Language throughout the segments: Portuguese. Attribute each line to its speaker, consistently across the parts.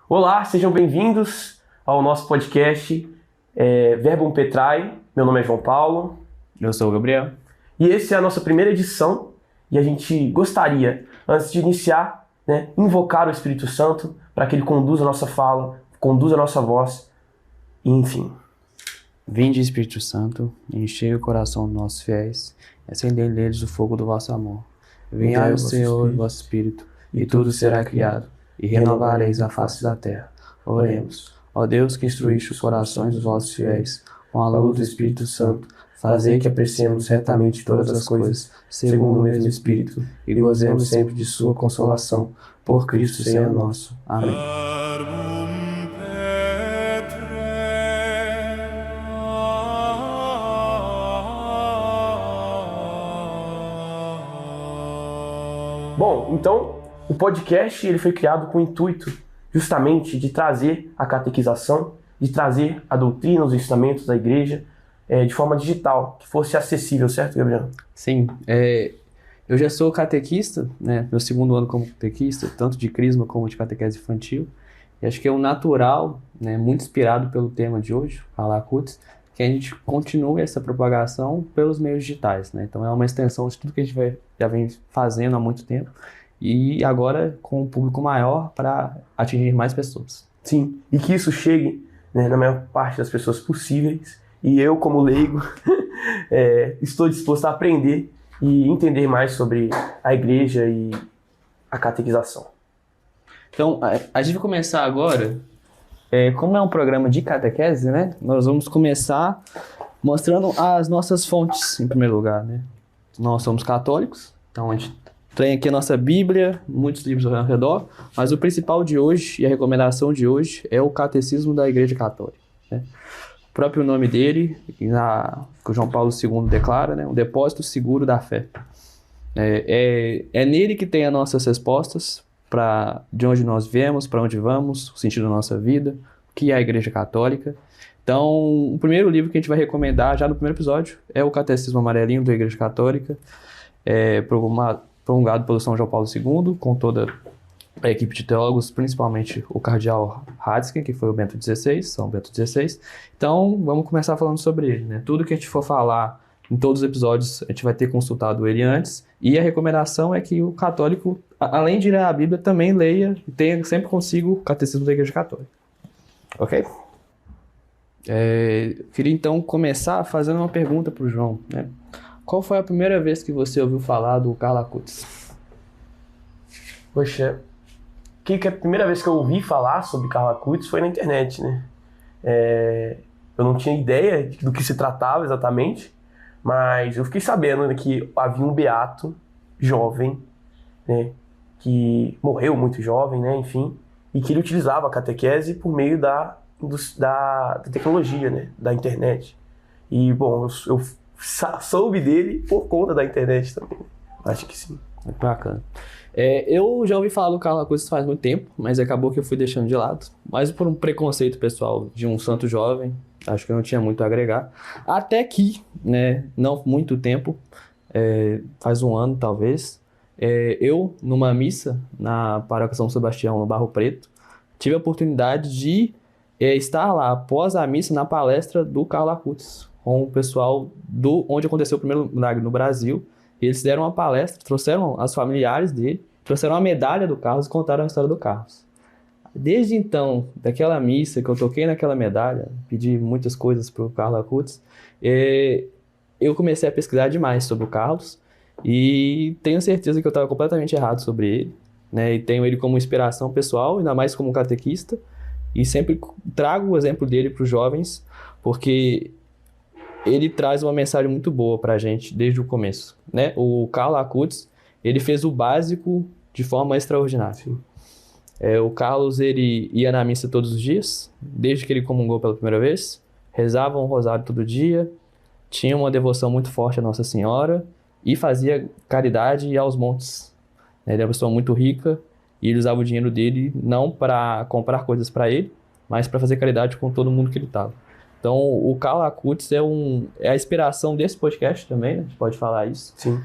Speaker 1: Olá, sejam bem-vindos ao nosso podcast Verbum Petrae. Meu nome é João Paulo.
Speaker 2: Eu sou o Gabriel.
Speaker 1: E essa é a nossa primeira edição e a gente gostaria, antes de iniciar, invocar o Espírito Santo para que ele conduza a nossa fala, conduza a nossa voz, e enfim.
Speaker 2: Vinde, Espírito Santo, enchei o coração dos nossos fiéis, acendei neles o fogo do vosso amor. Venhai o Senhor, vosso Espírito, e tudo será criado, e renovareis a face da terra. Oremos. Ó Deus, que instruíste os corações dos vossos fiéis, com a luz do Espírito Santo, fazei que apreciemos retamente todas as coisas, segundo o mesmo Espírito, e gozemos sempre de sua consolação, por Cristo Senhor nosso. Amém.
Speaker 1: Bom, então, o podcast ele foi criado com o intuito justamente de trazer a catequização, de trazer a doutrina, os ensinamentos da igreja de forma digital, que fosse acessível, certo, Gabriel?
Speaker 2: Sim, eu já sou catequista, né, meu segundo ano como catequista, tanto de crisma como de catequese infantil, e acho que é um natural, né, muito inspirado pelo tema de hoje, Carla Acutis, que a gente continue essa propagação pelos meios digitais, né? Então é uma extensão de tudo que a gente já vem fazendo há muito tempo, e agora com um público maior para atingir mais pessoas.
Speaker 1: Sim, e que isso chegue, na maior parte das pessoas possíveis, e eu, como leigo, estou disposto a aprender e entender mais sobre a igreja e a catequização.
Speaker 2: Então, a gente vai começar agora, como é um programa de catequese, né? Nós vamos começar mostrando as nossas fontes, em primeiro lugar, né? Nós somos católicos, então a gente tem aqui a nossa Bíblia, muitos livros ao redor, mas o principal de hoje e a recomendação de hoje é o Catecismo da Igreja Católica, né? O próprio nome dele, que o João Paulo II declara, né? Um depósito seguro da fé. É nele que tem as nossas respostas para de onde nós viemos, para onde vamos, o sentido da nossa vida, o que é a Igreja Católica. Então, o primeiro livro que a gente vai recomendar já no primeiro episódio é o Catecismo Amarelinho da Igreja Católica, promulgado pelo São João Paulo II, com toda a equipe de teólogos, principalmente o cardeal Ratzinger, que foi o Bento XVI, São Bento XVI. Então, vamos começar falando sobre ele, né? Tudo que a gente for falar em todos os episódios, a gente vai ter consultado ele antes, e a recomendação é que o católico, além de ler a Bíblia, também leia e tenha sempre consigo o Catecismo da Igreja Católica. Ok? Queria então começar fazendo uma pergunta para o João, né? Qual foi a primeira vez que você ouviu falar do Carla Acutis?
Speaker 1: Poxa, a primeira vez que eu ouvi falar sobre Carla Acutis foi na internet, né? Eu não tinha ideia do que se tratava exatamente, mas eu fiquei sabendo, né, que havia um beato jovem, né, que morreu muito jovem, né, enfim, e que ele utilizava a catequese por meio da tecnologia, né, da internet. E, bom, eu soube dele por conta da internet também. Acho que sim.
Speaker 2: Muito bacana. Eu já ouvi falar do Carla Acutis faz muito tempo, mas acabou que eu fui deixando de lado. Mas por um preconceito pessoal de um santo jovem, acho que eu não tinha muito a agregar. Até que, né, não muito tempo, faz um ano talvez, eu, numa missa na Paróquia São Sebastião, no Barro Preto, tive a oportunidade de estar lá após a missa na palestra do Carla Acutis, com o pessoal onde aconteceu o primeiro milagre no Brasil. Eles deram uma palestra, trouxeram as familiares dele, trouxeram a medalha do Carlos e contaram a história do Carlos. Desde então, daquela missa que eu toquei naquela medalha, pedi muitas coisas para o Carla Acutis, eu comecei a pesquisar demais sobre o Carlos e tenho certeza que eu estava completamente errado sobre ele, né? E tenho ele como inspiração pessoal, ainda mais como catequista, e sempre trago o exemplo dele para os jovens, porque ele traz uma mensagem muito boa para a gente desde o começo, né? O Carla Acutis, ele fez o básico de forma extraordinária.
Speaker 1: Sim.
Speaker 2: O Carlos, ele ia na missa todos os dias, desde que ele comungou pela primeira vez, rezava um rosário todo dia, tinha uma devoção muito forte à Nossa Senhora e fazia caridade e ir aos montes. Ele é uma pessoa muito rica e ele usava o dinheiro dele não para comprar coisas para ele, mas para fazer caridade com todo mundo que ele estava. Então, o Carla Acutis é a inspiração desse podcast também, né? A gente pode falar isso.
Speaker 1: Sim.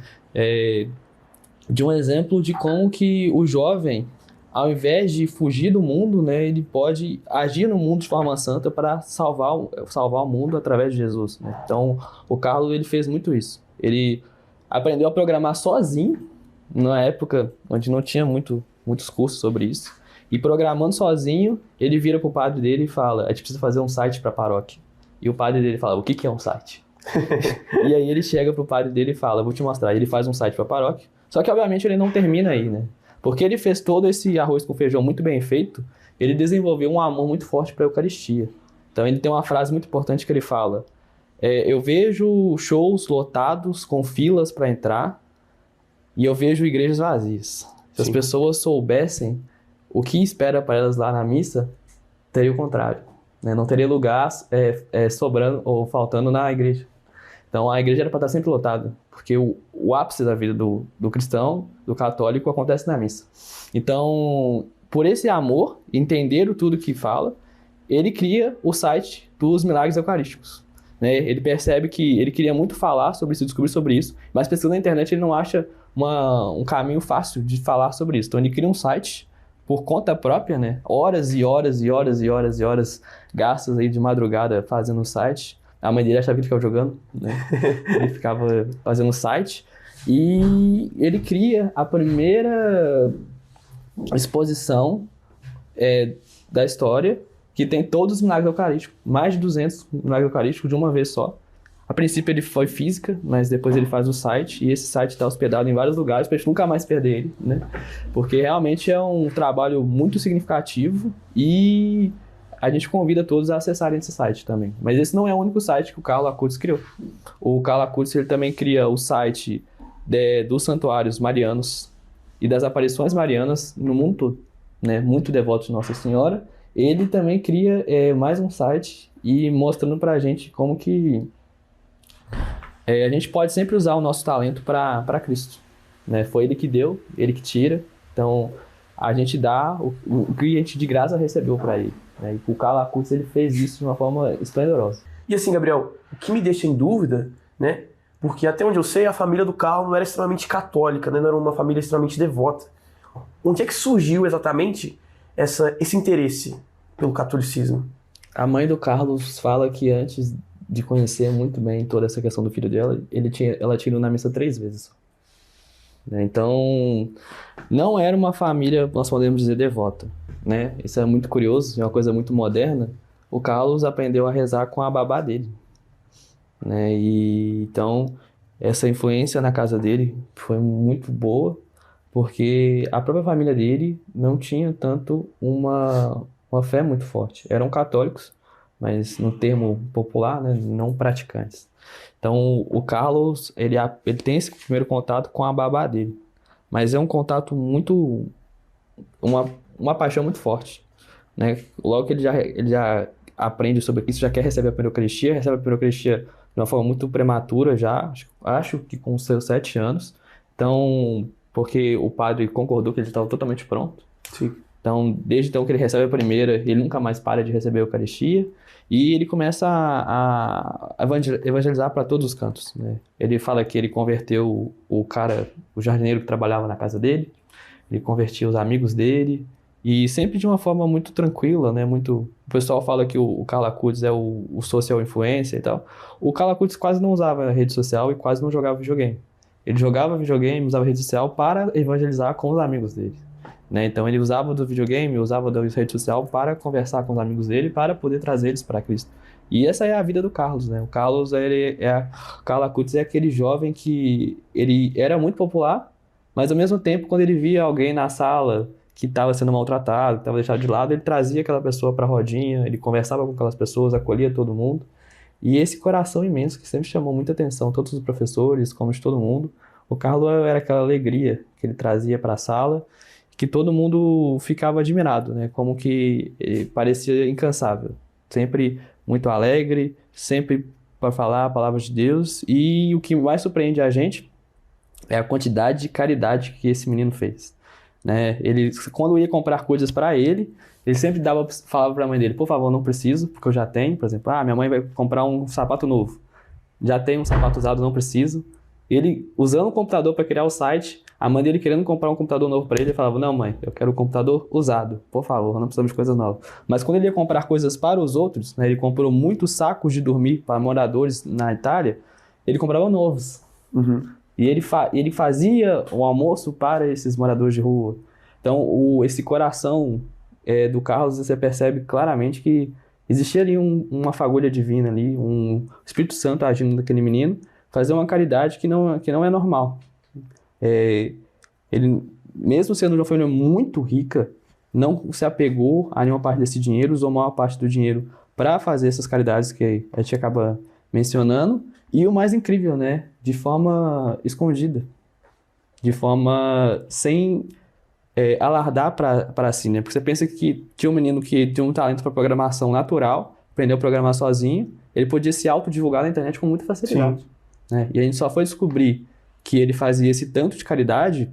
Speaker 2: De um exemplo de como que o jovem ao invés de fugir do mundo, né, ele pode agir no mundo de forma santa para salvar o mundo através de Jesus, né? Então, o Carlos, ele fez muito isso. Ele aprendeu a programar sozinho, na época onde não tinha muitos cursos sobre isso. E programando sozinho, ele vira pro padre dele e fala, a gente precisa fazer um site para a paróquia. E o padre dele fala, o que é um site? E aí ele chega pro padre dele e fala, vou te mostrar. Ele faz um site para a paróquia. Só que, obviamente, ele não termina aí, né? Porque ele fez todo esse arroz com feijão muito bem feito, ele desenvolveu um amor muito forte para a Eucaristia. Então ele tem uma frase muito importante que ele fala, eu vejo shows lotados com filas para entrar e eu vejo igrejas vazias. Se as pessoas soubessem o que espera para elas lá na missa, teria o contrário, né? Não teria lugar sobrando ou faltando na igreja. Então a igreja era para estar sempre lotada, porque o ápice da vida do cristão, do católico, acontece na missa. Então, por esse amor, entender tudo que fala, ele cria o site dos milagres eucarísticos, né? Ele percebe que ele queria muito falar sobre isso, descobrir sobre isso, mas pesquisando na internet ele não acha um caminho fácil de falar sobre isso. Então ele cria um site por conta própria, né? Horas e horas e horas e horas e horas gastas aí de madrugada fazendo o site. A mãe dele achava que ele ficava jogando, né? Ele ficava fazendo o site. E ele cria a primeira exposição da história que tem todos os milagres eucarísticos. Mais de 200 milagres eucarísticos de uma vez só. A princípio ele foi física, mas depois ele faz o site. E esse site está hospedado em vários lugares para a gente nunca mais perder ele, né? Porque realmente é um trabalho muito significativo e a gente convida todos a acessarem esse site também. Mas esse não é o único site que o Carlo Acutis criou. O Carlo Acutis ele também cria o site dos santuários marianos e das aparições marianas no mundo todo, né? Muito devoto de Nossa Senhora. Ele também cria mais um site e mostrando pra gente como que a gente pode sempre usar o nosso talento para Cristo, né? Foi ele que deu, ele que tira. Então, a gente dá o que a gente de graça recebeu para ele, né? E o Carlo Acutis, ele fez isso de uma forma esplendorosa.
Speaker 1: E assim, Gabriel, o que me deixa em dúvida, né? Porque até onde eu sei, a família do Carlo não era extremamente católica, né? Não era uma família extremamente devota. Onde é que surgiu exatamente esse interesse pelo catolicismo?
Speaker 2: A mãe do Carlos fala que antes de conhecer muito bem toda essa questão do filho dela, ela tinha ido na missa 3 vezes. Então, não era uma família, nós podemos dizer, devota, né? Isso é muito curioso, é uma coisa muito moderna. O Carlos aprendeu a rezar com a babá dele, né? E então, essa influência na casa dele foi muito boa, porque a própria família dele não tinha tanto uma fé muito forte. Eram católicos, mas no termo popular, né, não praticantes. Então, o Carlos, ele tem esse primeiro contato com a babá dele, mas é um contato muito, uma paixão muito forte, né? Logo que ele já aprende sobre isso, já quer receber a primeira Eucaristia, recebe a primeira Eucaristia de uma forma muito prematura já, acho que com seus 7 anos. Então, porque o padre concordou que ele estava totalmente pronto.
Speaker 1: Sim.
Speaker 2: Então, desde então que ele recebe a primeira, ele nunca mais para de receber a Eucaristia. E ele começa a evangelizar para todos os cantos, né? Ele fala que ele converteu o jardineiro que trabalhava na casa dele, ele convertia os amigos dele, e sempre de uma forma muito tranquila, né? O pessoal fala que o Carlo Acutis é o social influencer e tal. O Carlo Acutis quase não usava rede social e quase não jogava videogame. Ele jogava videogame, usava rede social para evangelizar com os amigos dele, né? Então ele usava do videogame, usava da rede social para conversar com os amigos dele, para poder trazer eles para Cristo. E essa é a vida do Carlos, né? O Carlos, o Carlo Acutis é aquele jovem que ele era muito popular, mas ao mesmo tempo, quando ele via alguém na sala que estava sendo maltratado, que estava deixado de lado, ele trazia aquela pessoa para a rodinha, ele conversava com aquelas pessoas, acolhia todo mundo. E esse coração imenso que sempre chamou muita atenção, tanto dos professores como de todo mundo. O Carlos era aquela alegria que ele trazia para a sala, que todo mundo ficava admirado, né? Como que ele parecia incansável, sempre muito alegre, sempre para falar a palavra de Deus. E o que mais surpreende a gente é a quantidade de caridade que esse menino fez, né? Ele, quando ia comprar coisas para ele sempre falava para a mãe dele, por favor, não preciso, porque eu já tenho. Por exemplo, minha mãe vai comprar um sapato novo, já tenho um sapato usado, não preciso. Ele, usando o computador para criar o site, A mãe dele querendo comprar um computador novo para ele falava, não mãe, eu quero um computador usado, por favor, não precisamos de coisas novas. Mas quando ele ia comprar coisas para os outros, né, ele comprou muitos sacos de dormir para moradores na Itália, ele comprava novos.
Speaker 1: Uhum.
Speaker 2: E ele fazia o almoço para esses moradores de rua. Então, esse coração do Carlos, você percebe claramente que existia ali uma fagulha divina ali, um Espírito Santo agindo naquele menino, fazer uma caridade que não é normal. Ele, mesmo sendo de uma família muito rica, não se apegou a nenhuma parte desse dinheiro, usou a maior parte do dinheiro para fazer essas caridades que a gente acaba mencionando. E o mais incrível, né? De forma escondida. De forma sem alardar para si, né? Porque você pensa que tinha um menino que tinha um talento para programação natural, aprendeu a programar sozinho, ele podia se autodivulgar na internet com muita facilidade. Né? E a gente só foi descobrir que ele fazia esse tanto de caridade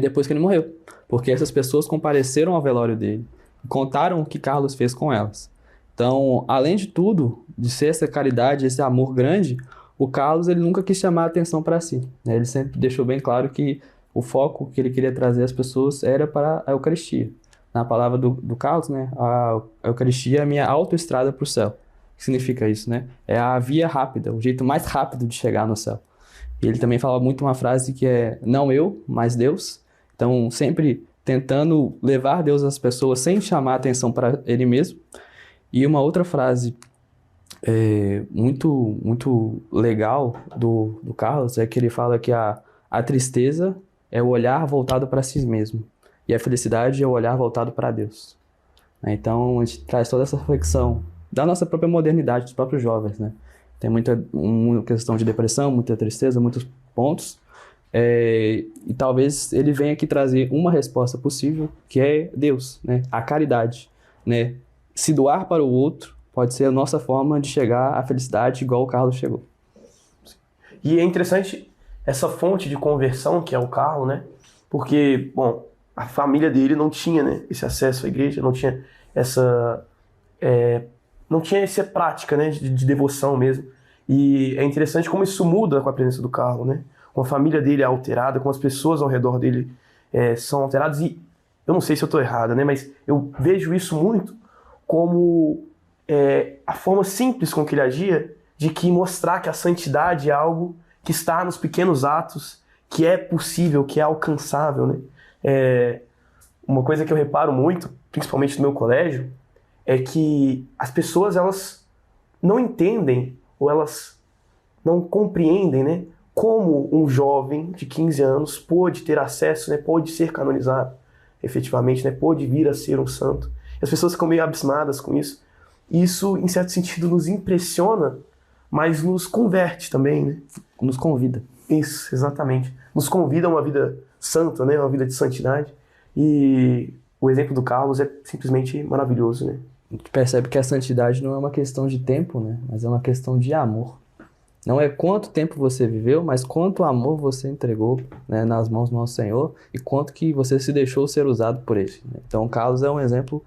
Speaker 2: depois que ele morreu. Porque essas pessoas compareceram ao velório dele, contaram o que Carlos fez com elas. Então, além de tudo, de ser essa caridade, esse amor grande, o Carlos ele nunca quis chamar a atenção para si. Né? Ele sempre deixou bem claro que o foco que ele queria trazer às pessoas era para a Eucaristia. Na palavra do Carlos, né? A Eucaristia é a minha autoestrada para o céu. O que significa isso? Né? É a via rápida, o jeito mais rápido de chegar no céu. E ele também fala muito uma frase que é não eu, mas Deus. Então, sempre tentando levar Deus às pessoas sem chamar a atenção para ele mesmo. E uma outra frase muito, muito legal do Carlos é que ele fala que a tristeza é o olhar voltado para si mesmo e a felicidade é o olhar voltado para Deus. Então, a gente traz toda essa reflexão da nossa própria modernidade, dos próprios jovens, né? Tem muita questão de depressão, muita tristeza, muitos pontos. E talvez ele venha aqui trazer uma resposta possível, que é Deus, né? A caridade, né? Se doar para o outro pode ser a nossa forma de chegar à felicidade igual o Carlos chegou.
Speaker 1: E é interessante essa fonte de conversão que é o Carlos, né? Porque, bom, a família dele não tinha, né, esse acesso à igreja, não tinha essa prática, né, de devoção mesmo. E é interessante como isso muda com a presença do Carlos, né? Como a família dele é alterada, como as pessoas ao redor dele são alteradas. E eu não sei se eu estou errado, né? Mas eu vejo isso muito como a forma simples com que ele agia de que mostrar que a santidade é algo que está nos pequenos atos, que é possível, que é alcançável, né? Uma coisa que eu reparo muito, principalmente no meu colégio, é que as pessoas elas não entendem ou elas não compreendem, né, como um jovem de 15 anos pôde ter acesso, né, pôde ser canonizado efetivamente, né, pôde vir a ser um santo. As pessoas ficam meio abismadas com isso. Isso, em certo sentido, nos impressiona, mas nos converte também, né?
Speaker 2: Nos convida.
Speaker 1: Isso, exatamente. Nos convida a uma vida santa, né? Uma vida de santidade. E o exemplo do Carlos é simplesmente maravilhoso, né?
Speaker 2: A gente percebe que a santidade não é uma questão de tempo, né? Mas é uma questão de amor. Não é quanto tempo você viveu, mas quanto amor você entregou, né, nas mãos do nosso Senhor e quanto que você se deixou ser usado por Ele. Então, o Carlos é um exemplo.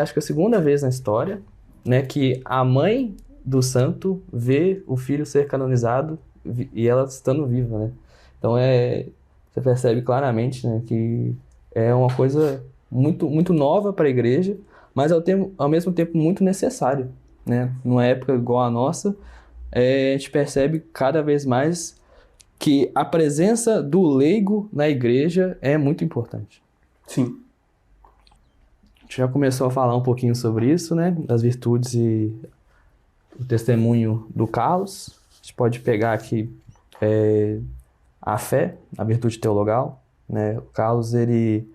Speaker 2: Acho que é a segunda vez na história, né, que a mãe do santo vê o filho ser canonizado e ela estando viva, né? Então, você percebe claramente, né, que é uma coisa muito, muito nova para a igreja, mas ao mesmo tempo muito necessário, né? Numa época igual a nossa, a gente percebe cada vez mais que a presença do leigo na igreja é muito importante.
Speaker 1: Sim.
Speaker 2: A gente já começou a falar um pouquinho sobre isso, né? Das virtudes e o testemunho do Carlos. A gente pode pegar aqui a fé, a virtude teologal, né? O Carlos, ele,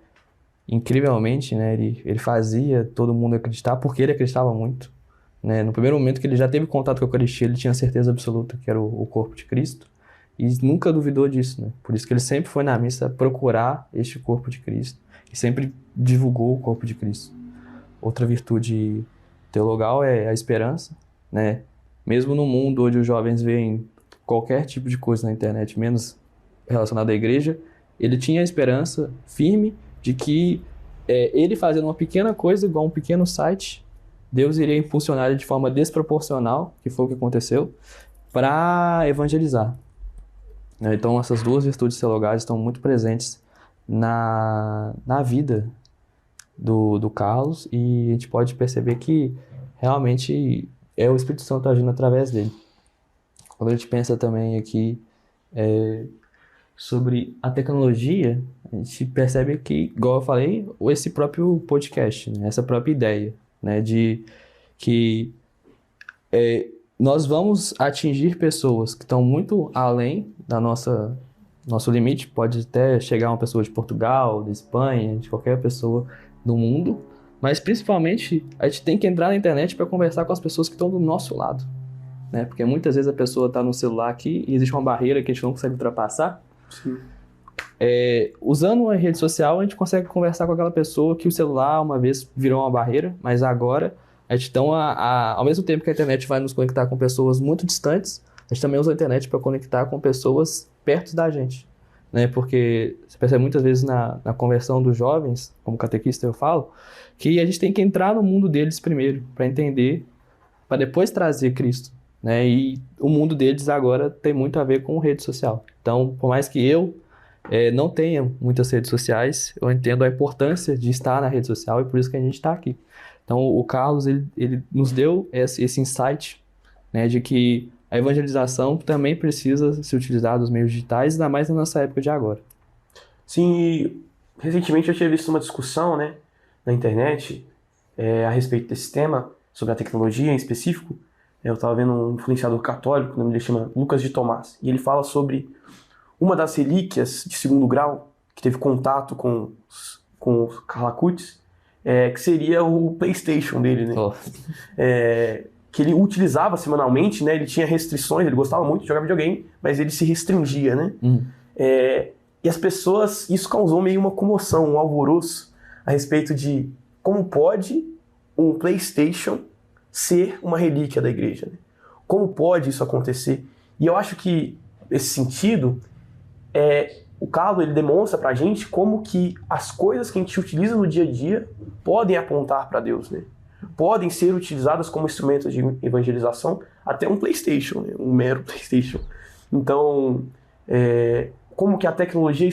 Speaker 2: incrivelmente, né? Ele fazia todo mundo acreditar, porque ele acreditava muito. Né? No primeiro momento que ele já teve contato com a Eucaristia, ele tinha certeza absoluta que era o corpo de Cristo e nunca duvidou disso, né? Por isso que ele sempre foi na missa procurar este corpo de Cristo e sempre divulgou o corpo de Cristo. Outra virtude teologal é a esperança, né? Mesmo no mundo onde os jovens veem qualquer tipo de coisa na internet, menos relacionada à igreja, ele tinha a esperança firme de que ele fazendo uma pequena coisa, igual um pequeno site, Deus iria impulsionar ele de forma desproporcional, que foi o que aconteceu, para evangelizar. né? Então, essas duas virtudes teologais estão muito presentes na vida do Carlos, e a gente pode perceber que realmente é o Espírito Santo agindo através dele. Quando a gente pensa também aqui sobre a tecnologia, a gente percebe que, igual eu falei, esse próprio podcast, né? Essa própria ideia, né? De que nós vamos atingir pessoas que estão muito além da nosso limite. Pode até chegar uma pessoa de Portugal, de Espanha, de qualquer pessoa do mundo, mas principalmente a gente tem que entrar na internet para conversar com as pessoas que estão do nosso lado, né? Porque muitas vezes a pessoa está no celular aqui e existe uma barreira que a gente não consegue ultrapassar.
Speaker 1: Sim.
Speaker 2: Usando a rede social, a gente consegue conversar com aquela pessoa que o celular uma vez virou uma barreira, mas agora a gente, então, ao mesmo tempo que a internet vai nos conectar com pessoas muito distantes, a gente também usa a internet para conectar com pessoas perto da gente, né? Porque você percebe muitas vezes na conversão dos jovens, como catequista eu falo, que a gente tem que entrar no mundo deles primeiro, para entender, para depois trazer Cristo, né? E o mundo deles agora tem muito a ver com rede social. Então, por mais que eu não tenha muitas redes sociais, eu entendo a importância de estar na rede social, e por isso que a gente está aqui. Então, o Carlos, ele nos deu esse insight, né, de que a evangelização também precisa se utilizar dos meios digitais, ainda mais na nossa época de agora.
Speaker 1: Sim, e recentemente eu tinha visto uma discussão, né, na internet a respeito desse tema, sobre a tecnologia em específico. Eu estava vendo um influenciador católico, o nome dele chama Lucas de Tomás, e ele fala sobre uma das relíquias de segundo grau que teve contato com os Carlo Acutis, que seria o PlayStation dele, né?
Speaker 2: Oh.
Speaker 1: Que ele utilizava semanalmente, né? Ele tinha restrições, ele gostava muito de jogar videogame, mas ele se restringia, né? E as pessoas, isso causou meio uma comoção, um alvoroço a respeito de como pode um PlayStation ser uma relíquia da igreja, né? Como pode isso acontecer? E eu acho que, nesse sentido, o Carlos, ele demonstra pra gente como que as coisas que a gente utiliza no dia a dia podem apontar para Deus, né? Podem ser utilizadas como instrumentos de evangelização, até um PlayStation, né? Um mero PlayStation. Então, como que a tecnologia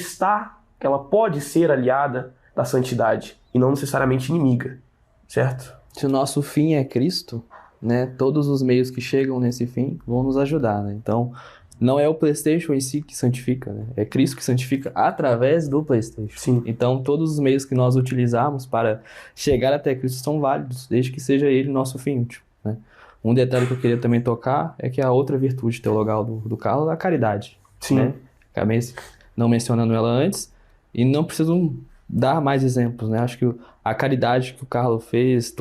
Speaker 1: ela pode ser aliada da santidade e não necessariamente inimiga, certo?
Speaker 2: Se o nosso fim é Cristo, né, todos os meios que chegam nesse fim vão nos ajudar, né? Então, não é o PlayStation em si que santifica, né? É Cristo que santifica através do PlayStation.
Speaker 1: Sim.
Speaker 2: Então, todos os meios que nós utilizarmos para chegar até Cristo são válidos, desde que seja ele nosso fim útil, né? Um detalhe que eu queria também tocar é que a outra virtude teologal do Carlos é a caridade.
Speaker 1: Sim.
Speaker 2: Né? Acabei não mencionando ela antes, e não preciso dar mais exemplos, né? Acho que a caridade que o Carlos fez,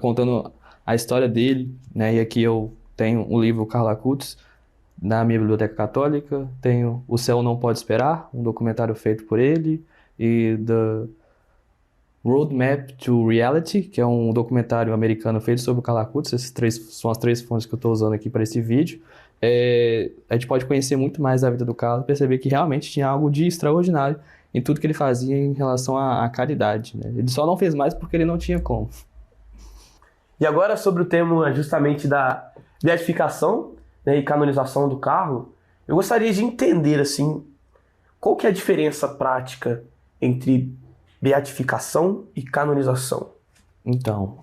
Speaker 2: contando a história dele, né? E aqui eu tenho o livro Carlo Acutis na minha biblioteca católica, tenho O Céu Não Pode Esperar, um documentário feito por ele, e The Roadmap to Reality, que é um documentário americano feito sobre o Carlo Acutis. Esses três são as três fontes que eu estou usando aqui para esse vídeo. A gente pode conhecer muito mais da vida do Carlos, perceber que realmente tinha algo de extraordinário em tudo que ele fazia em relação à caridade, né? Ele só não fez mais porque ele não tinha como.
Speaker 1: E agora sobre o tema justamente da beatificação, né, e canonização do Carlos, eu gostaria de entender assim, qual que é a diferença prática entre beatificação e canonização?
Speaker 2: Então,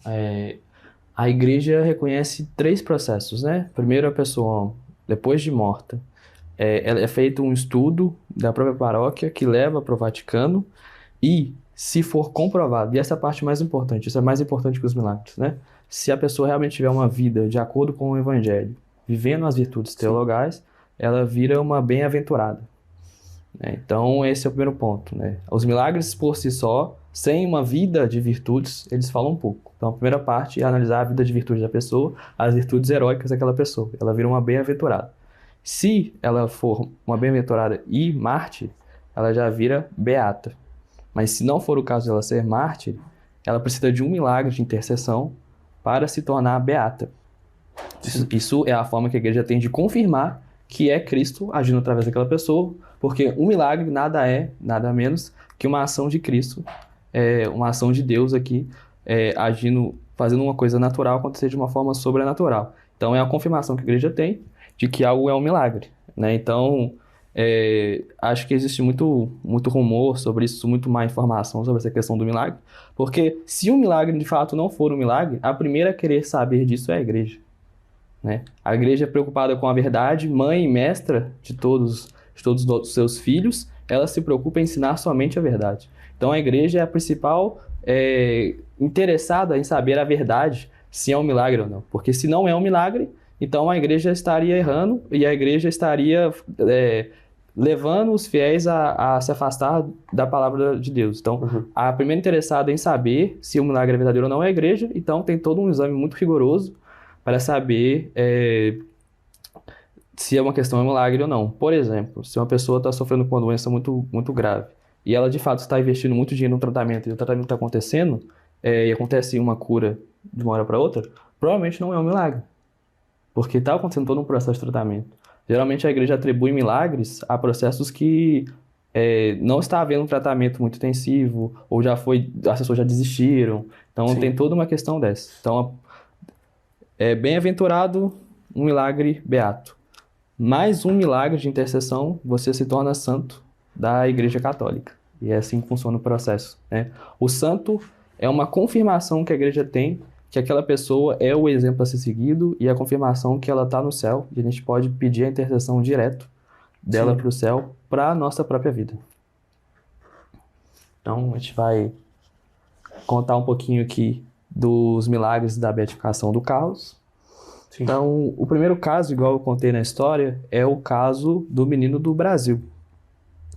Speaker 2: a igreja reconhece 3 processos, né? Primeiro, a pessoa, depois de morta, é feito um estudo da própria paróquia que leva para o Vaticano, e se for comprovado, e essa é a parte mais importante, isso é mais importante que os milagres, né? Se a pessoa realmente tiver uma vida de acordo com o Evangelho, vivendo as virtudes teologais, ela vira uma bem-aventurada. Então, esse é o primeiro ponto, né? Os milagres por si só, sem uma vida de virtudes, eles falam um pouco. Então, a primeira parte é analisar a vida de virtudes da pessoa, as virtudes heróicas daquela pessoa. Ela vira uma bem-aventurada. Se ela for uma bem-aventurada e mártir, ela já vira beata. Mas se não for o caso dela ser mártir, ela precisa de um milagre de intercessão para se tornar beata. Isso é a forma que a igreja tem de confirmar que é Cristo agindo através daquela pessoa, porque um milagre nada menos que uma ação de Cristo, uma ação de Deus aqui, agindo, fazendo uma coisa natural acontecer de uma forma sobrenatural. Então é a confirmação que a igreja tem de que algo é um milagre, né? Então, Acho que existe muito, muito rumor sobre isso, muito má informação sobre essa questão do milagre, porque se um milagre de fato não for um milagre, a primeira a querer saber disso é a igreja, né? A igreja é preocupada com a verdade, mãe e mestra de todos os seus filhos, ela se preocupa em ensinar somente a verdade. Então a igreja é a principal interessada em saber a verdade, se é um milagre ou não. Porque se não é um milagre, então a igreja estaria errando e a igreja estaria levando os fiéis a se afastar da palavra de Deus. Então, a primeira interessada em saber se o milagre é verdadeiro ou não é a igreja, então tem todo um exame muito rigoroso para saber se é uma questão de milagre ou não. Por exemplo, se uma pessoa está sofrendo com uma doença muito, muito grave e ela de fato está investindo muito dinheiro no tratamento e o tratamento está acontecendo e acontece uma cura de uma hora para outra, provavelmente não é um milagre, porque está acontecendo todo um processo de tratamento. Geralmente a igreja atribui milagres a processos que não está havendo um tratamento muito intensivo ou as pessoas já desistiram. Então Sim. Tem toda uma questão dessa. Então bem-aventurado um milagre beato. Mais um milagre de intercessão, você se torna santo da Igreja Católica. E é assim que funciona o processo, né? O santo é uma confirmação que a igreja tem que aquela pessoa é o exemplo a ser seguido e a confirmação que ela está no céu. E a gente pode pedir a intercessão direto dela para o céu, para a nossa própria vida. Então, a gente vai contar um pouquinho aqui dos milagres da beatificação do Carlos. Sim. Então, o primeiro caso, igual eu contei na história, é o caso do menino do Brasil,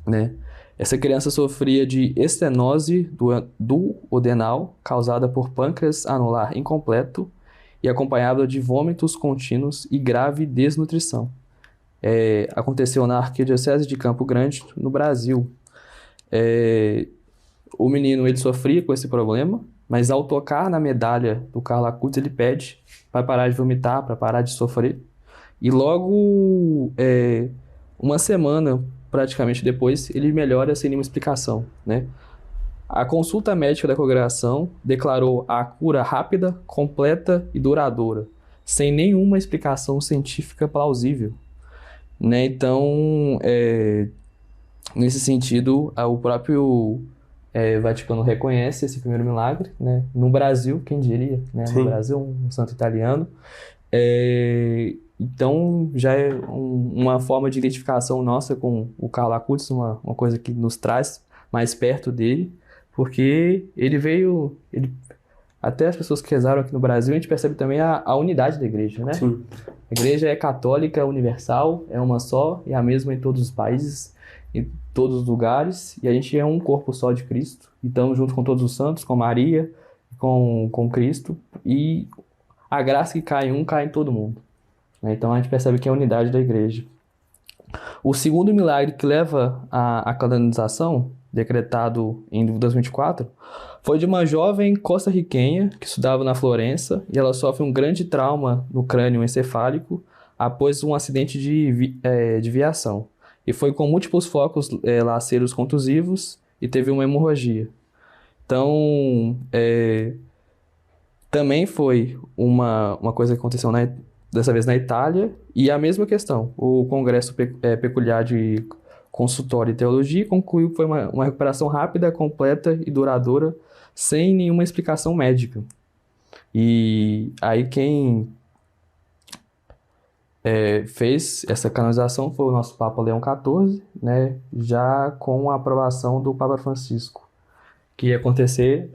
Speaker 2: né? Essa criança sofria de estenose do adenal, causada por pâncreas anular incompleto e acompanhada de vômitos contínuos e grave desnutrição. Aconteceu na Arquidiocese de Campo Grande, no Brasil. O menino ele sofria com esse problema, mas ao tocar na medalha do Carlo Acutis, ele pede para parar de vomitar, para parar de sofrer. E logo, uma semana praticamente depois, ele melhora sem nenhuma explicação, né? A consulta médica da congregação declarou a cura rápida, completa e duradoura, sem nenhuma explicação científica plausível, né? Então, nesse sentido, o próprio Vaticano reconhece esse primeiro milagre, né? No Brasil, quem diria, né? No Brasil, um santo italiano. Então, já é uma forma de identificação nossa com o Carlo Acutis, uma coisa que nos traz mais perto dele, porque ele veio... até as pessoas que rezaram aqui no Brasil, a gente percebe também a unidade da igreja, né? Sim. A igreja é católica, universal, é uma só, é a mesma em todos os países, em todos os lugares, e a gente é um corpo só de Cristo, e estamos junto com todos os santos, com Maria, com Cristo, e a graça que cai em um, cai em todo mundo. Então a gente percebe que é a unidade da igreja. O segundo milagre que leva à canonização, decretado em 2024, foi de uma jovem costarriquenha que estudava na Florença e ela sofre um grande trauma no crânio encefálico após um acidente de viação. E foi com múltiplos focos laceros contusivos e teve uma hemorragia. Então, também foi uma coisa que aconteceu dessa vez na Itália, e a mesma questão. O Congresso Peculiar de Consultório e Teologia concluiu que foi uma recuperação rápida, completa e duradoura, sem nenhuma explicação médica. E aí quem fez essa canonização foi o nosso Papa Leão XIV, né, já com a aprovação do Papa Francisco, que ia acontecer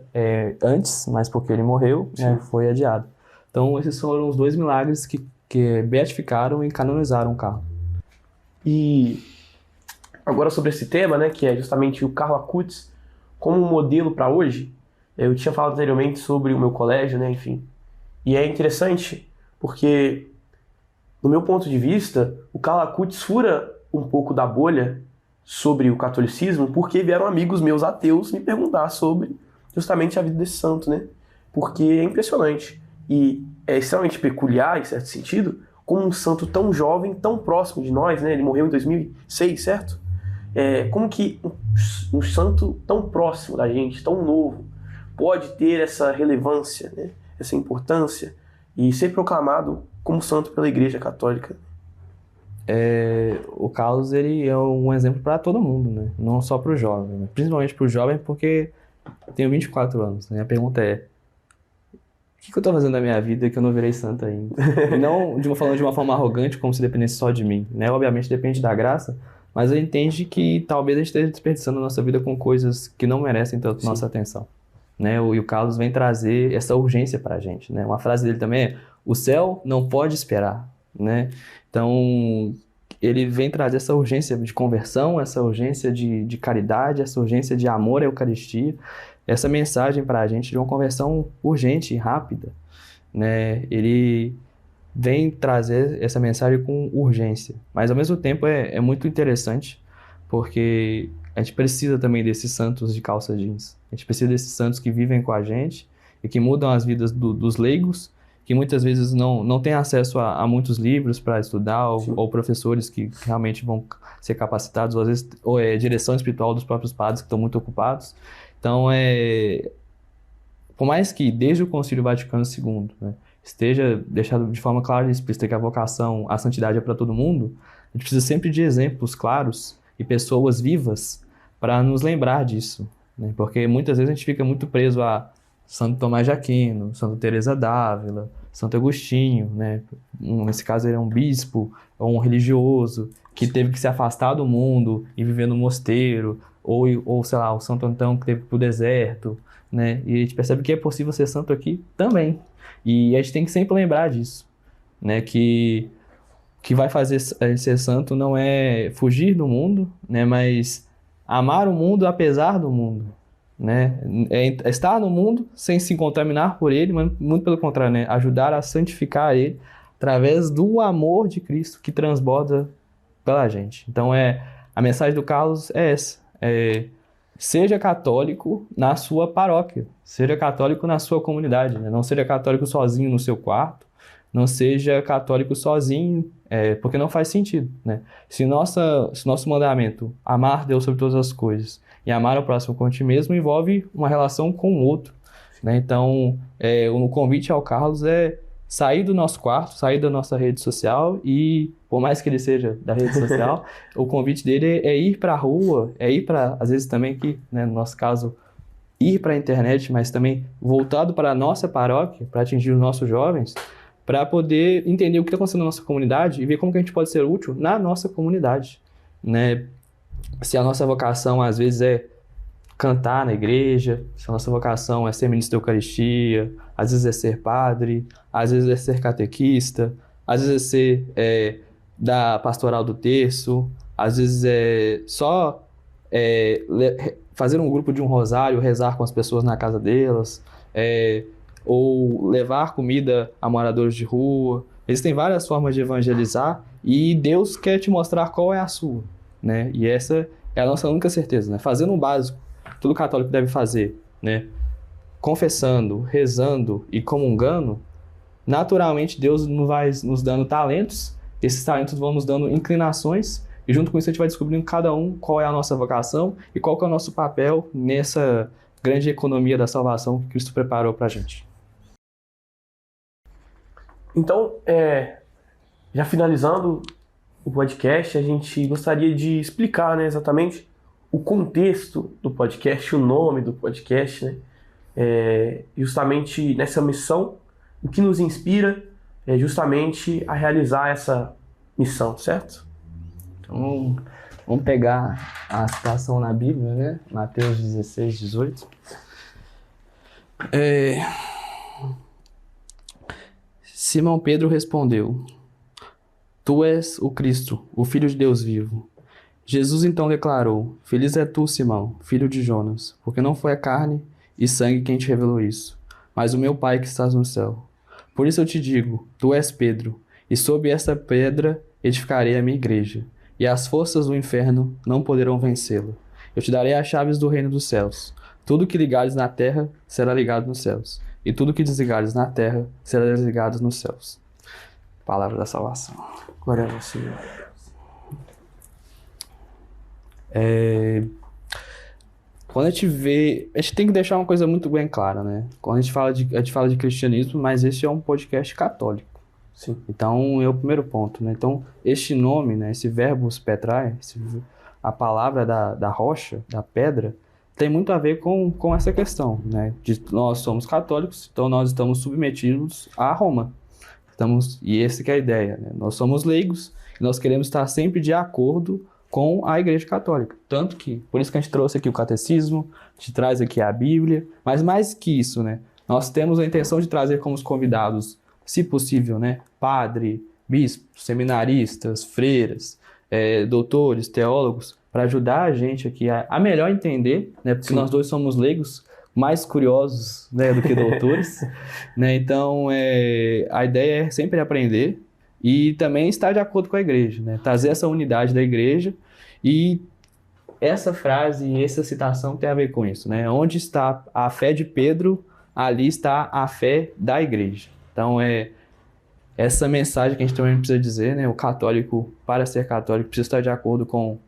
Speaker 2: antes, mas porque ele morreu, né, foi adiado. Então, esses foram os dois milagres que beatificaram e canonizaram o Carlo.
Speaker 1: E agora sobre esse tema, né, que é justamente o Carlo Acutis como um modelo para hoje, eu tinha falado anteriormente sobre o meu colégio, né, enfim. E é interessante porque, no meu ponto de vista, o Carlo Acutis fura um pouco da bolha sobre o catolicismo porque vieram amigos meus ateus me perguntar sobre justamente a vida desse santo, né? Porque é impressionante. E é extremamente peculiar, em certo sentido, como um santo tão jovem, tão próximo de nós, né? Ele morreu em 2006, certo? Como que um santo tão próximo da gente, tão novo, pode ter essa relevância, né? Essa importância e ser proclamado como santo pela Igreja Católica?
Speaker 2: O Carlos, ele é um exemplo para todo mundo, né? Não só para o jovem, né? Principalmente para o jovem, porque tenho 24 anos, né? A pergunta é, o que eu tô fazendo na minha vida que eu não virei santo ainda? E não falando de uma forma arrogante, como se dependesse só de mim, né? Obviamente depende da graça, mas eu entendo que talvez a gente esteja desperdiçando a nossa vida com coisas que não merecem tanto nossa atenção, né? E o Carlos vem trazer essa urgência pra gente, né? Uma frase dele também é, o céu não pode esperar, né? Então, ele vem trazer essa urgência de conversão, essa urgência de caridade, essa urgência de amor à Eucaristia, essa mensagem para a gente de uma conversão urgente e rápida, né? Ele vem trazer essa mensagem com urgência, mas ao mesmo tempo é muito interessante, porque a gente precisa também desses santos de calça jeans, a gente precisa desses santos que vivem com a gente e que mudam as vidas dos leigos, que muitas vezes não têm acesso a muitos livros para estudar, ou professores que realmente vão ser capacitados, ou às vezes direção espiritual dos próprios padres que estão muito ocupados. Então, por mais que desde o Concílio Vaticano II, né, esteja deixado de forma clara e explícita que a vocação à santidade é para todo mundo, a gente precisa sempre de exemplos claros e pessoas vivas para nos lembrar disso, né? Porque muitas vezes a gente fica muito preso a Santo Tomás de Aquino, Santa Teresa d'Ávila, Santo Agostinho, né? Nesse caso ele é um bispo, ou um religioso, que teve que se afastar do mundo e viver no mosteiro, ou sei lá, o Santo Antão que teve que ir pro deserto, né? E a gente percebe que é possível ser santo aqui também. E a gente tem que sempre lembrar disso, né? Que vai fazer a gente ser santo não é fugir do mundo, né? Mas amar o mundo apesar do mundo, né? É estar no mundo sem se contaminar por ele, mas muito pelo contrário, né? Ajudar a santificar ele através do amor de Cristo que transborda pela gente. Então a mensagem do Carlos é essa: seja católico na sua paróquia, seja católico na sua comunidade, né? Não seja católico sozinho no seu quarto, não seja católico sozinho, porque não faz sentido, né? Se nosso mandamento, amar Deus sobre todas as coisas e amar o próximo como a ti mesmo, envolve uma relação com o outro, né? Então, o convite ao Carlos é sair do nosso quarto, sair da nossa rede social e, por mais que ele seja da rede social, o convite dele é ir para a rua, ir para, às vezes também aqui, né, no nosso caso, ir para a internet, mas também voltado para a nossa paróquia, para atingir os nossos jovens, para poder entender o que está acontecendo na nossa comunidade e ver como que a gente pode ser útil na nossa comunidade, né? Se a nossa vocação, às vezes, é cantar na igreja, se a nossa vocação é ser ministro da Eucaristia, às vezes é ser padre, às vezes é ser catequista, às vezes é ser da pastoral do terço, às vezes é só fazer um grupo de um rosário, rezar com as pessoas na casa delas, ou levar comida a moradores de rua. Existem várias formas de evangelizar e Deus quer te mostrar qual é a sua, né? E essa é a nossa única certeza, né? Fazendo o básico, todo católico deve fazer, né? Confessando, rezando e comungando, naturalmente Deus não vai nos dando talentos, esses talentos vão nos dando inclinações, e junto com isso a gente vai descobrindo cada um qual é a nossa vocação e qual que é o nosso papel nessa grande economia da salvação que Cristo preparou pra gente.
Speaker 1: Então, já finalizando o podcast, a gente gostaria de explicar, né, exatamente o contexto do podcast, o nome do podcast, né? Justamente nessa missão, o que nos inspira é justamente a realizar essa missão, certo?
Speaker 2: Então, vamos pegar a citação na Bíblia, né? Mateus 16, 18. Simão Pedro respondeu: Tu és o Cristo, o Filho de Deus vivo. Jesus então declarou: Feliz é tu, Simão, filho de Jonas, porque não foi a carne e sangue quem te revelou isso, mas o meu Pai que estás no céu. Por isso eu te digo, tu és Pedro, e sob esta pedra edificarei a minha igreja, e as forças do inferno não poderão vencê-la. Eu te darei as chaves do reino dos céus. Tudo que ligares na terra será ligado nos céus, e tudo que desligares na terra será desligado nos céus. Palavra da salvação.
Speaker 1: Glória a Deus, Senhor.
Speaker 2: Quando a gente tem que deixar uma coisa muito bem clara, né? Quando a gente fala de cristianismo, mas esse é um podcast católico,
Speaker 1: Sim.
Speaker 2: Então, é o primeiro ponto, né? Então, este nome, né, esse verbos petrai, a palavra da rocha, da pedra, tem muito a ver com essa questão, né? Nós somos católicos, então nós estamos submetidos a Roma. E essa que é a ideia, né? Nós somos leigos e nós queremos estar sempre de acordo com a Igreja Católica. Tanto que, por isso que a gente trouxe aqui o catecismo, a gente traz aqui a Bíblia, mas mais que isso, né? Nós temos a intenção de trazer como os convidados, se possível, né? Padre, bispos, seminaristas, freiras, doutores, teólogos, para ajudar a gente aqui a melhor entender, né? Porque nós dois somos leigos, mais curiosos, né, do que doutores, né? Então, a ideia é sempre aprender e também estar de acordo com a igreja, né? Trazer essa unidade da igreja e essa frase e essa citação tem a ver com isso, né? Onde está a fé de Pedro, ali está a fé da igreja. Então, essa mensagem que a gente também precisa dizer, né? O católico, para ser católico, precisa estar de acordo com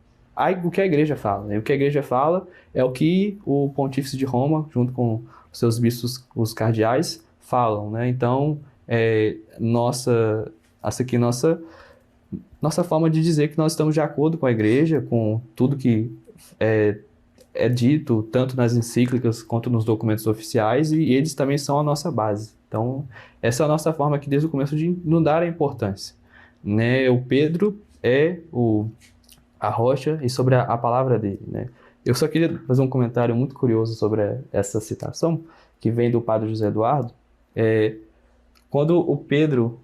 Speaker 2: o que a igreja fala, né? O que a igreja fala é o que o pontífice de Roma, junto com os seus bispos, os cardeais, falam, né? Então, essa aqui é nossa forma de dizer que nós estamos de acordo com a igreja, com tudo que é dito, tanto nas encíclicas quanto nos documentos oficiais, e eles também são a nossa base. Então, essa é a nossa forma aqui desde o começo de não dar a importância, né? O Pedro é a rocha e sobre a palavra dele, né? Eu só queria fazer um comentário muito curioso sobre essa citação, que vem do padre José Eduardo. Quando o Pedro,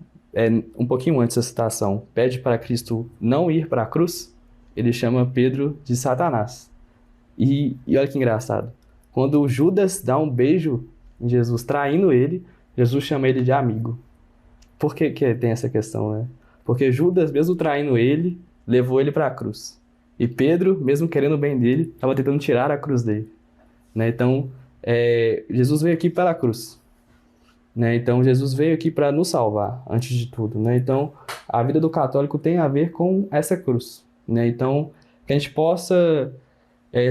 Speaker 2: um pouquinho antes da citação, pede para Cristo não ir para a cruz, ele chama Pedro de Satanás. E olha que engraçado, quando o Judas dá um beijo em Jesus, traindo ele, Jesus chama ele de amigo. Por que tem essa questão, né? Porque Judas, mesmo traindo ele, levou ele para a cruz. E Pedro, mesmo querendo o bem dele, estava tentando tirar a cruz dele, né? Então, Jesus veio aqui para a cruz, né? Então, Jesus veio aqui para nos salvar, antes de tudo, né? Então, a vida do católico tem a ver com essa cruz, né? Então, que a gente possa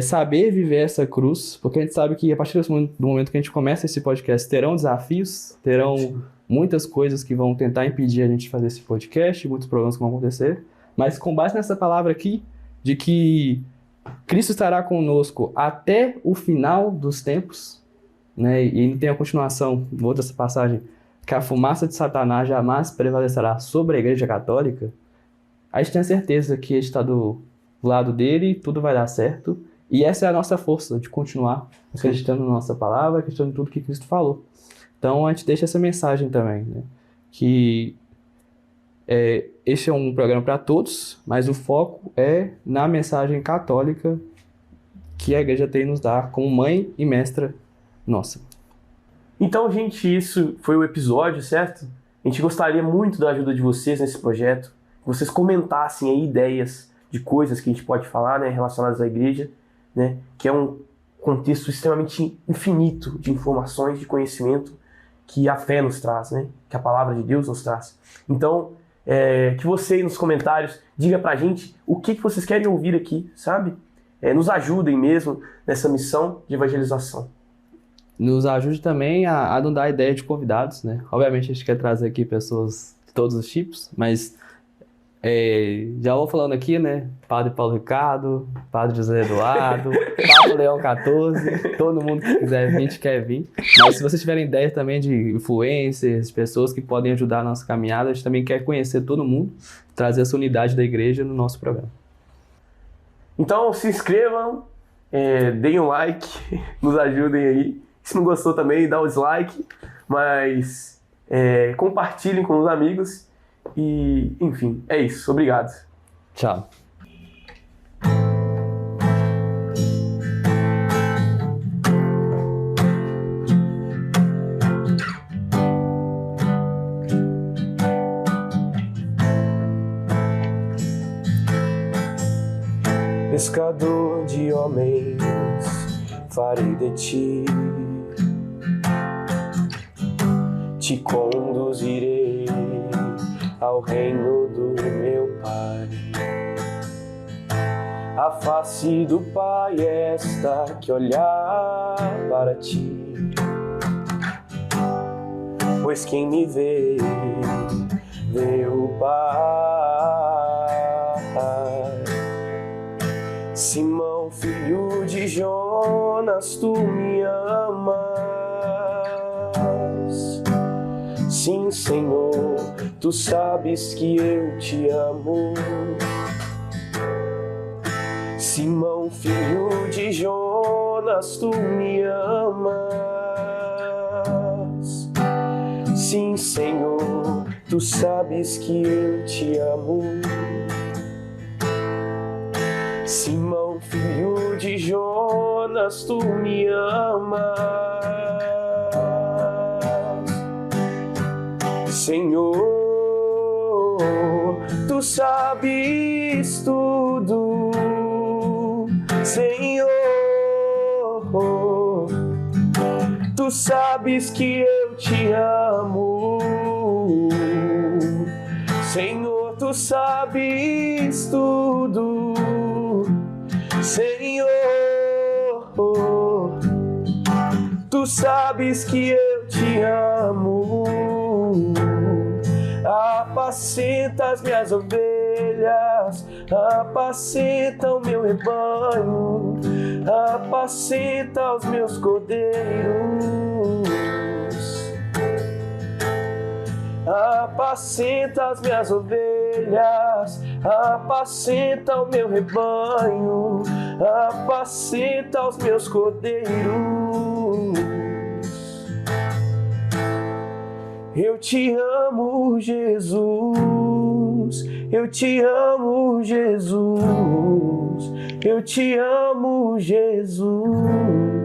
Speaker 2: saber viver essa cruz, porque a gente sabe que a partir do momento que a gente começa esse podcast, terão desafios, terão muitas coisas que vão tentar impedir a gente de fazer esse podcast, muitos problemas que vão acontecer, mas com base nessa palavra aqui, de que Cristo estará conosco até o final dos tempos, né? E tem a continuação, outra passagem, que a fumaça de Satanás jamais prevalecerá sobre a Igreja Católica, a gente tem a certeza que a gente está do lado dele, tudo vai dar certo, e essa é a nossa força de continuar acreditando na nossa palavra, acreditando em tudo que Cristo falou. Então a gente deixa essa mensagem também, né? Que este é um programa para todos, mas o foco é na mensagem católica que a igreja tem nos dar como mãe e mestra nossa.
Speaker 1: Então, gente, isso foi o episódio, certo? A gente gostaria muito da ajuda de vocês nesse projeto, que vocês comentassem aí ideias de coisas que a gente pode falar, né, relacionadas à igreja, né, que é um contexto extremamente infinito de informações, de conhecimento que a fé nos traz, né, que a palavra de Deus nos traz. Então, que você aí nos comentários diga pra gente o que vocês querem ouvir aqui, sabe? Nos ajudem mesmo nessa missão de evangelização.
Speaker 2: Nos ajude também a não dar ideia de convidados, né? Obviamente a gente quer trazer aqui pessoas de todos os tipos, mas já vou falando aqui, né? Padre Paulo Ricardo, Padre José Eduardo, Papa Leão XIV, todo mundo que quiser vir, a gente quer vir. Mas se vocês tiverem ideias também de influencers, pessoas que podem ajudar a nossa caminhada, a gente também quer conhecer todo mundo, trazer essa unidade da igreja no nosso programa.
Speaker 1: Então se inscrevam, deem um like, nos ajudem aí. Se não gostou também, dá o dislike, mas compartilhem com os amigos. E, enfim, é isso. Obrigado.
Speaker 2: Tchau.
Speaker 1: Pescador de homens, farei de ti, te conduzirei ao reino do meu Pai. A face do Pai é esta, que olhar para ti. Pois quem me vê, meu Pai. Simão, filho de Jonas, tu me amas. Sim, Senhor, tu sabes que eu te amo. Simão, filho de Jonas, tu me amas. Sim, Senhor, tu sabes que eu te amo. Simão, filho de Jonas, tu me amas. Senhor, tu sabes tudo. Senhor, tu sabes que eu te amo. Senhor, tu sabes tudo. Senhor, tu sabes que eu te amo. Apacenta as minhas ovelhas, apacenta o meu rebanho, apacenta os meus cordeiros. Apacenta as minhas ovelhas, apacenta o meu rebanho, apacenta os meus cordeiros. Eu te amo, Jesus, eu te amo, Jesus, eu te amo, Jesus.